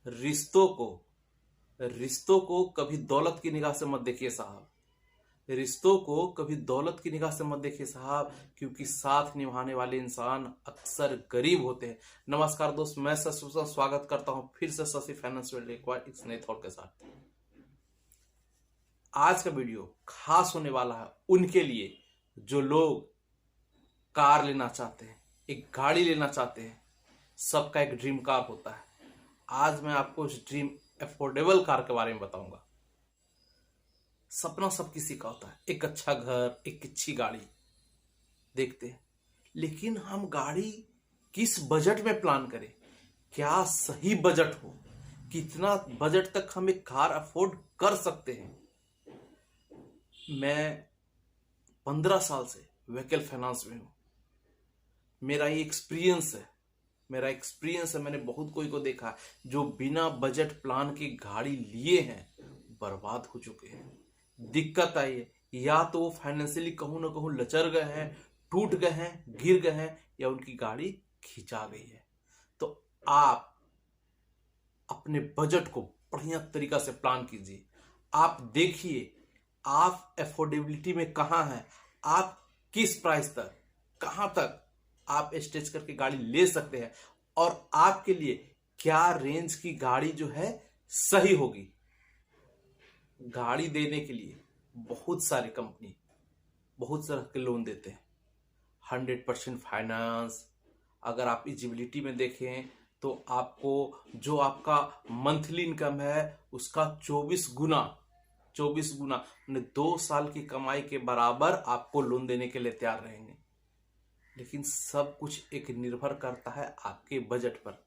रिश्तों को कभी दौलत की निगाह से मत देखिए साहब। रिश्तों को कभी दौलत की निगाह से मत देखिए साहब, क्योंकि साथ निभाने वाले इंसान अक्सर गरीब होते हैं। नमस्कार दोस्त, मैं शशि स्वागत करता हूं फिर से शशि फाइनेंस वर्ल्ड एक बार इस नए थॉट के साथ। आज का वीडियो खास होने वाला है उनके लिए जो लोग कार लेना चाहते हैं, एक गाड़ी लेना चाहते हैं। सबका एक ड्रीम कार होता है। आज मैं आपको उस ड्रीम अफोर्डेबल कार के बारे में बताऊंगा। सपना सब किसी का होता है, एक अच्छा घर, एक अच्छी गाड़ी देखते हैं, लेकिन हम गाड़ी किस बजट में प्लान करें, क्या सही बजट हो, कितना बजट तक हम एक कार अफोर्ड कर सकते हैं। मैं 15 साल से व्हीकल फाइनेंस में हूं। मेरा ये एक्सपीरियंस है। मैंने बहुत कोई को देखा जो बिना बजट प्लान की गाड़ी लिए हैं, बर्बाद हो चुके हैं। दिक्कत आई है, या तो वो फाइनेंशियली कहूं ना कहूं लचर गए हैं, टूट गए हैं, गिर गए हैं, या उनकी गाड़ी खिंचा गई है। तो आप अपने बजट को बढ़िया तरीका से प्लान कीजिए। आप देखिए आप अफोर्डेबिलिटी में कहां हैं, आप किस प्राइस तक, कहां तक आप स्ट्रेच करके गाड़ी ले सकते हैं, और आपके लिए क्या रेंज की गाड़ी जो है सही होगी। गाड़ी देने के लिए बहुत सारी कंपनी बहुत तरह के लोन देते हैं। 100% फाइनेंस। अगर आप इजिबिलिटी में देखें तो आपको जो आपका मंथली इनकम है उसका 24 गुना 2 साल की कमाई के बराबर आपको लोन देने के लिए तैयार रहेंगे। लेकिन सब कुछ एक निर्भर करता है आपके बजट पर।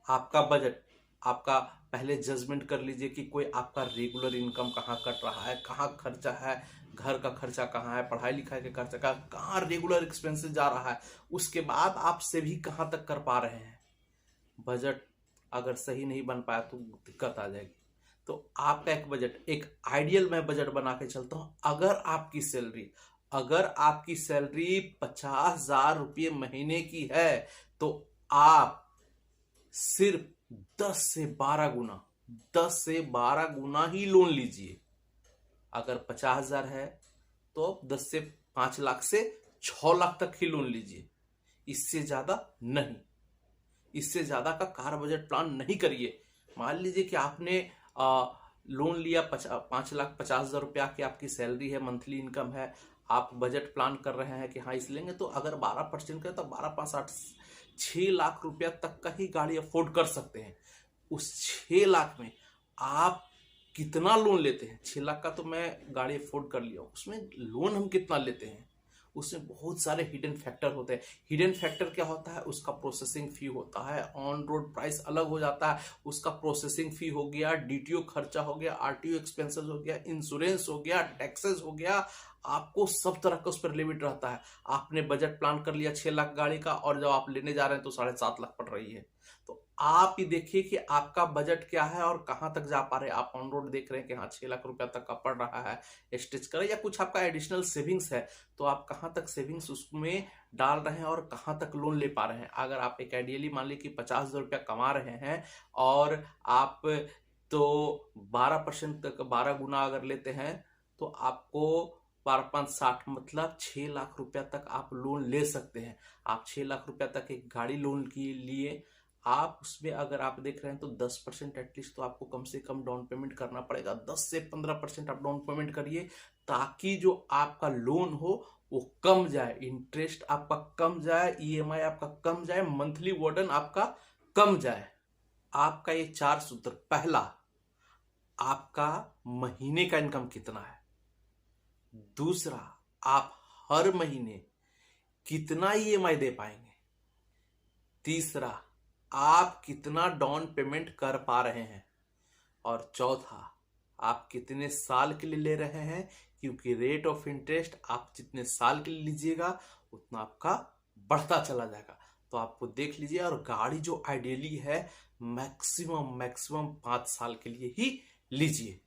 आपका बजट, आपका पहले जजमेंट कर लीजिए कि कोई आपका रेगुलर इनकम कहाँ कट रहा है, कहाँ खर्चा है, घर का खर्चा कहाँ है, पढ़ाई लिखाई का खर्चा कहाँ रेगुलर एक्सपेंसेस जा रहा है। उसके बाद आप सेविंग कहाँ तक कर पा रहे हैं। बजट अगर सही नहीं बन पाया तो दिक्कत आ जाएगी। तो आपका एक बजट, एक आइडियल मैं बजट बना के चलता हूं। अगर आपकी सैलरी 50,000 रुपये महीने की है तो आप सिर्फ 10 से 12 गुना ही लोन लीजिए। अगर 50,000 है तो 10 से 5 लाख से 6 लाख तक ही लोन लीजिए, इससे ज्यादा नहीं। इससे ज्यादा का कार बजट प्लान नहीं करिए। मान लीजिए कि आपने लोन लिया 5,50,000 रुपया की आपकी सैलरी है, मंथली इनकम है, आप बजट प्लान कर रहे हैं कि हाँ इस लेंगे, तो अगर 12% का तो 12 5 8 6 लाख रुपया तक का ही गाड़ी अफोर्ड कर सकते हैं। उस 6 लाख में आप कितना लोन लेते हैं। 6 लाख का तो मैं गाड़ी अफोर्ड कर लिया, उसमें लोन हम कितना लेते हैं, उसमें बहुत सारे हिडन फैक्टर होते हैं। हिडन फैक्टर क्या होता है, उसका प्रोसेसिंग फी होता है, ऑन रोड प्राइस अलग हो जाता है, उसका प्रोसेसिंग फी हो गया, डीटीओ खर्चा हो गया, आरटीओ एक्सपेंसेस हो गया, इंश्योरेंस हो गया, टैक्सेस हो गया। आपको सब तरह का उस पर लिमिट रहता है। आपने बजट प्लान कर लिया 6 लाख गाड़ी का, और जब आप लेने जा रहे हैं तो 7.5 लाख पड़ रही है। तो आप ही देखिए कि आपका बजट क्या है और कहां तक जा पा रहे हैं। आप ऑन रोड देख रहे हैं कि हाँ 6 लाख रुपया तक का पड़ रहा है, स्टिच करें, या कुछ आपका एडिशनल सेविंग्स है तो आप कहां तक सेविंग्स उसमें डाल रहे हैं और कहां तक लोन ले पा रहे हैं। अगर आप एक आइडियली मान ली कि 50,000 रुपया कमा रहे हैं और आप तो 12% तक 12 गुना अगर लेते हैं तो आपको 12 5 60 मतलब 6 लाख रुपया तक आप लोन ले सकते हैं। आप 6 लाख रुपया तक एक गाड़ी लोन के लिए आप उसमें अगर आप देख रहे हैं तो 10% एटलीस्ट तो आपको कम से कम डाउन पेमेंट करना पड़ेगा। 10 से 15% आप डाउन पेमेंट करिए, ताकि जो आपका लोन हो वो कम जाए, इंटरेस्ट आपका कम जाए, ईएमआई आपका कम जाए, मंथली बर्डन आपका कम जाए। आपका ये 4 सूत्र, पहला आपका महीने का इनकम कितना है, दूसरा आप हर महीने कितना ईएमआई दे पाएंगे, तीसरा आप कितना डाउन पेमेंट कर पा रहे हैं, और चौथा आप कितने साल के लिए ले रहे हैं, क्योंकि रेट ऑफ इंटरेस्ट आप जितने साल के लिए लीजिएगा उतना आपका बढ़ता चला जाएगा। तो आपको देख लीजिए, और गाड़ी जो आइडियली है मैक्सिमम 5 साल के लिए ही लीजिए।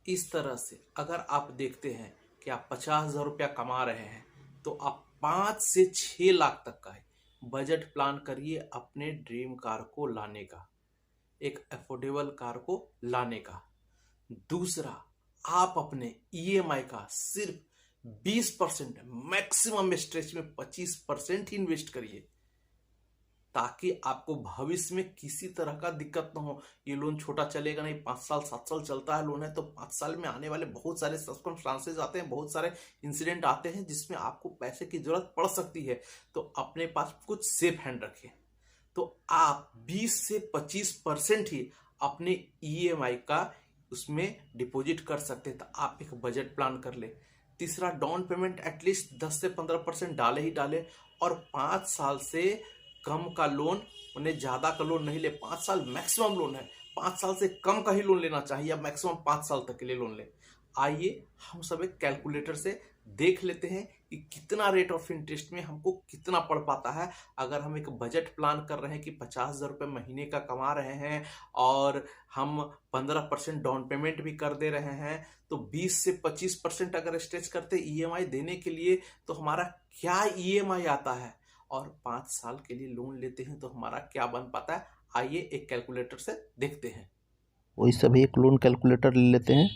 इस तरह से अगर आप देखते हैं कि आप 50,000 रुपया कमा रहे हैं तो आप 5 से 6 लाख तक का है बजट प्लान करिए अपने ड्रीम कार को लाने का, एक अफोर्डेबल कार को लाने का। दूसरा, आप अपने ईएमआई का सिर्फ 20%, मैक्सिमम स्ट्रेच में 25% ही इन्वेस्ट करिए, ताकि आपको भविष्य में किसी तरह का दिक्कत ना हो। ये लोन छोटा चलेगा नहीं, 5 साल 7 साल चलता है लोन है, तो 5 साल में आने वाले बहुत सारे सर्कमस्टांसेस आते हैं, बहुत सारे इंसिडेंट आते हैं जिसमें आपको पैसे की जरूरत पड़ सकती है। तो अपने पास कुछ सेफ हैंड रखें। तो आप 20 से 25% ही अपने ईएमआई का उसमें डिपॉजिट कर सकते हैं। तो आप एक बजट प्लान कर ले। तीसरा, डाउन पेमेंट एटलीस्ट 10 से 15% डाले ही डाले, और 5 साल से कम का लोन, उन्हें ज्यादा का लोन नहीं ले। 5 साल मैक्सिमम लोन है, 5 साल से कम का ही लोन लेना चाहिए, या मैक्सिमम 5 साल तक के लिए लोन ले। आइए हम सब एक कैलकुलेटर से देख लेते हैं कि कितना रेट ऑफ इंटरेस्ट में हमको कितना पड़ पाता है। अगर हम एक बजट प्लान कर रहे हैं कि 50,000 रुपये महीने का कमा रहे हैं और हम 15% डाउन पेमेंट भी कर दे रहे हैं, तो 20 से 25% अगर स्ट्रेच करते ईएमआई देने के लिए, तो हमारा क्या ईएमआई आता है, और 5 साल के लिए लोन लेते हैं तो हमारा क्या बन पाता है। आइए एक कैलकुलेटर से देखते हैं। वही सभी एक लोन कैलकुलेटर ले लेते हैं।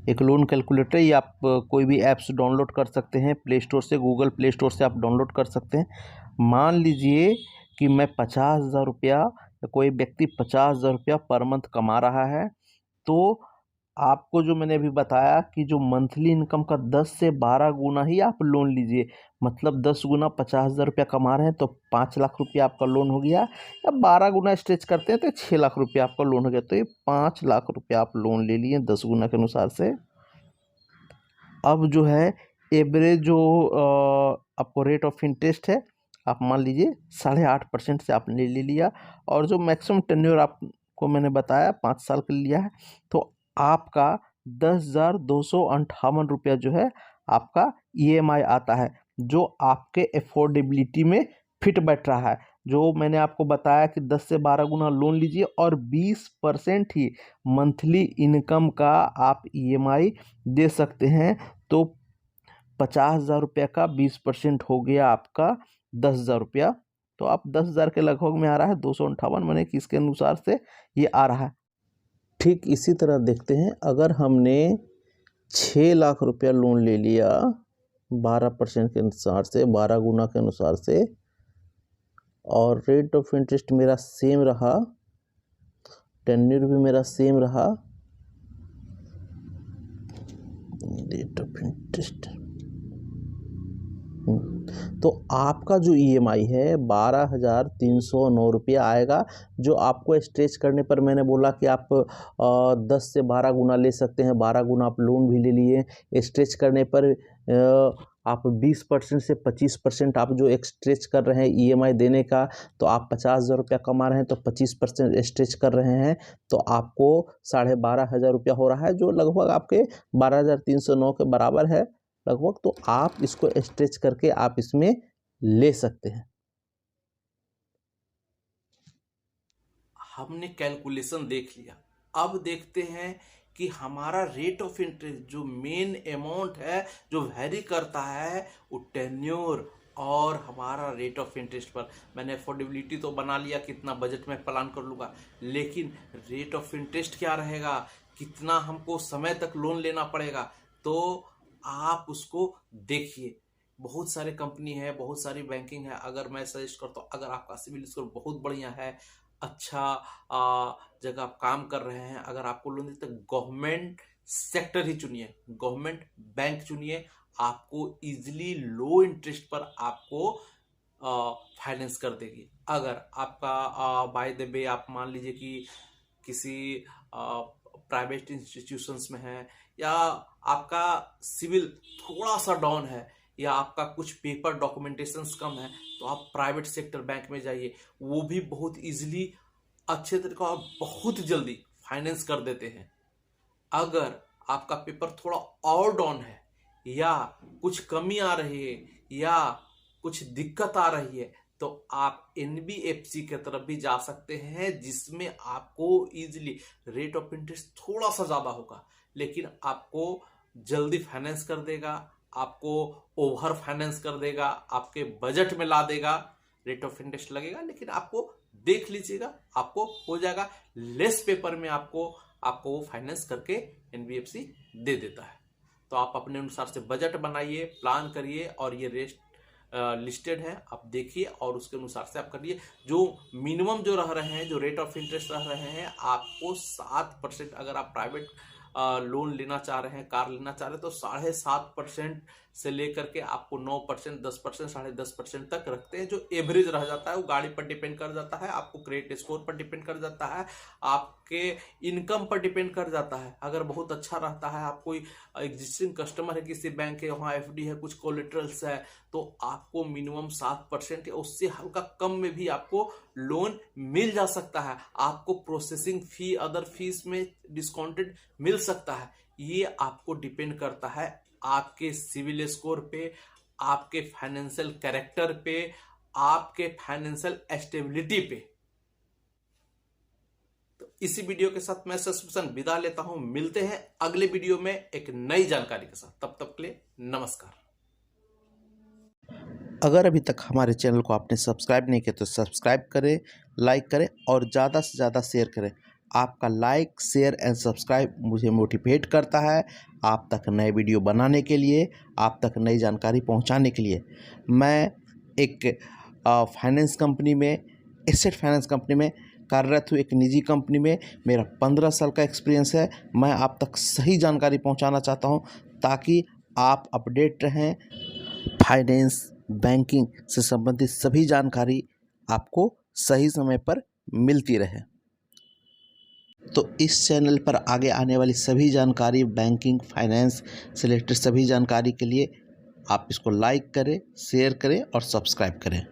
एक लोन कैलकुलेटर ये आप कोई भी ऐप्स डाउनलोड कर सकते हैं प्ले स्टोर से, गूगल प्ले स्टोर से आप डाउनलोड कर सकते हैं। मान लीजिए कि मैं 50,000 रुपया, या कोई व्यक्ति 50,000 रुपया पर मंथ कमा रहा है, तो आपको जो मैंने अभी बताया कि जो मंथली इनकम का 10 से 12 गुना ही आप लोन लीजिए। मतलब 10 गुना 50,000 रुपया कमा रहे हैं तो 5 लाख रुपया आपका लोन हो गया, या 12 गुना स्ट्रेच करते हैं तो 6 लाख रुपया आपका लोन हो गया। तो ये 5 लाख रुपया आप लोन ले लिए 10 गुना के अनुसार से। अब जो है एवरेज जो आपको रेट ऑफ इंटरेस्ट है, आप मान लीजिए 8.5% से आपने ले लिया, और जो मैक्सिमम टेन्योर आपको मैंने बताया 5 साल के लिया है, तो आपका 10,258 रुपया जो है आपका ईएमआई आता है, जो आपके अफोर्डेबिलिटी में फिट बैठ रहा है। जो मैंने आपको बताया कि 10 से 12 गुना लोन लीजिए और 20% ही मंथली इनकम का आप ईएमआई दे सकते हैं। तो 50,000 रुपया का 20% हो गया आपका 10,000 रुपया। तो आप 10,000 के लगभग में आ रहा है 258, मैंने कि इसके अनुसार से ये आ रहा है। ठीक इसी तरह देखते हैं, अगर हमने 6 लाख रुपया लोन ले लिया 12% के अनुसार से, 12 गुना के अनुसार से, और रेट ऑफ इंटरेस्ट मेरा सेम रहा, टेन्योर भी मेरा सेम रहा, रेट ऑफ इंटरेस्ट, तो आपका जो ईएमआई है 12,309 रुपया आएगा, जो आपको स्ट्रेच करने पर मैंने बोला कि आप 10 से 12 गुना ले सकते हैं, 12 गुना आप लोन भी ले लिए। स्ट्रेच करने पर आप 20% से 25% आप जो एक स्ट्रेच कर रहे हैं ईएमआई देने का, तो आप 50,000 रुपया कमा रहे हैं तो 25% स्ट्रेच कर रहे हैं, तो आपको 12,500 रुपया हो रहा है, जो लगभग आपके 12,309 के बराबर है लगभग। तो आप इसको स्ट्रेच करके आप इसमें ले सकते हैं। हमने कैलकुलेशन देख लिया, अब देखते हैं कि हमारा रेट ऑफ इंटरेस्ट जो मेन अमाउंट है जो वैरी करता है, वो टेन्योर और हमारा रेट ऑफ इंटरेस्ट पर। मैंने अफोर्डेबिलिटी तो बना लिया, कितना बजट में प्लान कर लूँगा, लेकिन रेट ऑफ इंटरेस्ट क्या रहेगा, कितना हमको समय तक लोन लेना पड़ेगा, तो आप उसको देखिए। बहुत सारे कंपनी है, बहुत सारी बैंकिंग है। अगर मैं सजेस्ट करता हूँ, अगर आपका सिविल स्कोर बहुत बढ़िया है, अच्छा जगह आप काम कर रहे हैं, अगर आपको लोन देते, गवर्नमेंट सेक्टर ही चुनिए, गवर्नमेंट बैंक चुनिए, आपको इजीली लो इंटरेस्ट पर आपको फाइनेंस कर देगी। अगर आपका बाय द वे आप मान लीजिए कि किसी प्राइवेट इंस्टीट्यूशंस में है, या आपका सिविल थोड़ा सा डाउन है, या आपका कुछ पेपर डॉक्यूमेंटेशंस कम है, तो आप प्राइवेट सेक्टर बैंक में जाइए, वो भी बहुत इजीली अच्छे तरीके और बहुत जल्दी फाइनेंस कर देते हैं। अगर आपका पेपर थोड़ा और डाउन है, या कुछ कमी आ रही है, या कुछ दिक्कत आ रही है, तो आप एनबीएफसी की तरफ भी जा सकते हैं, जिसमें आपको इजीली रेट ऑफ इंटरेस्ट थोड़ा सा ज़्यादा होगा, लेकिन आपको जल्दी फाइनेंस कर देगा, आपको ओवर फाइनेंस कर देगा, आपके बजट में ला देगा। रेट ऑफ इंटरेस्ट लगेगा, लेकिन आपको देख लीजिएगा, आपको हो जाएगा। लेस पेपर में आपको वो फाइनेंस करके एनबीएफसी दे देता है। तो आप अपने अनुसार से बजट बनाइए, प्लान करिए, और ये रेस्ट लिस्टेड है, आप देखिए और उसके अनुसार से आप करिए। जो मिनिमम जो रह रहे हैं, जो रेट ऑफ इंटरेस्ट रह रहे हैं, आपको 7%, अगर आप प्राइवेट लोन लेना चाह रहे हैं, कार लेना चाह रहे हैं, तो 7.5% से लेकर के आपको 9%, 10%, 10.5% तक रखते हैं। जो एवरेज रह जाता है वो गाड़ी पर डिपेंड कर जाता है, आपको क्रेडिट स्कोर पर डिपेंड कर जाता है, आपके इनकम पर डिपेंड कर जाता है। अगर बहुत अच्छा रहता है, आप कोई एग्जिस्टिंग कस्टमर है किसी बैंक के, वहाँ एफडी है, कुछ कोलेटरल्स है, तो आपको मिनिमम 7% या उससे हल्का कम में भी आपको लोन मिल जा सकता है। आपको प्रोसेसिंग फी, अदर फीस में डिस्काउंटेड मिल सकता है। ये आपको डिपेंड करता है आपके सिविल स्कोर पे, आपके फाइनेंशियल कैरेक्टर पे, आपके फाइनेंशियल स्टेबिलिटी पे। तो इसी वीडियो के साथ मैं सस्पेंशन विदा लेता हूं। मिलते हैं अगले वीडियो में एक नई जानकारी के साथ। तब तक के लिए नमस्कार। अगर अभी तक हमारे चैनल को आपने सब्सक्राइब नहीं किया तो सब्सक्राइब करें, लाइक करें और ज़्यादा से ज़्यादा शेयर करें। आपका लाइक, शेयर एंड सब्सक्राइब मुझे मोटिवेट करता है आप तक नए वीडियो बनाने के लिए, आप तक नई जानकारी पहुंचाने के लिए। मैं एक फाइनेंस कंपनी में, एसेट फाइनेंस कंपनी में कार्यरत हूँ, एक निजी कंपनी में। मेरा 15 साल का एक्सपीरियंस है। मैं आप तक सही जानकारी पहुंचाना चाहता हूं ताकि आप अपडेट रहें। फाइनेंस, बैंकिंग से संबंधित सभी जानकारी आपको सही समय पर मिलती रहे। तो इस चैनल पर आगे आने वाली सभी जानकारी, बैंकिंग, फाइनेंस से रिलेटेड सभी जानकारी के लिए आप इसको लाइक करें, शेयर करें और सब्सक्राइब करें।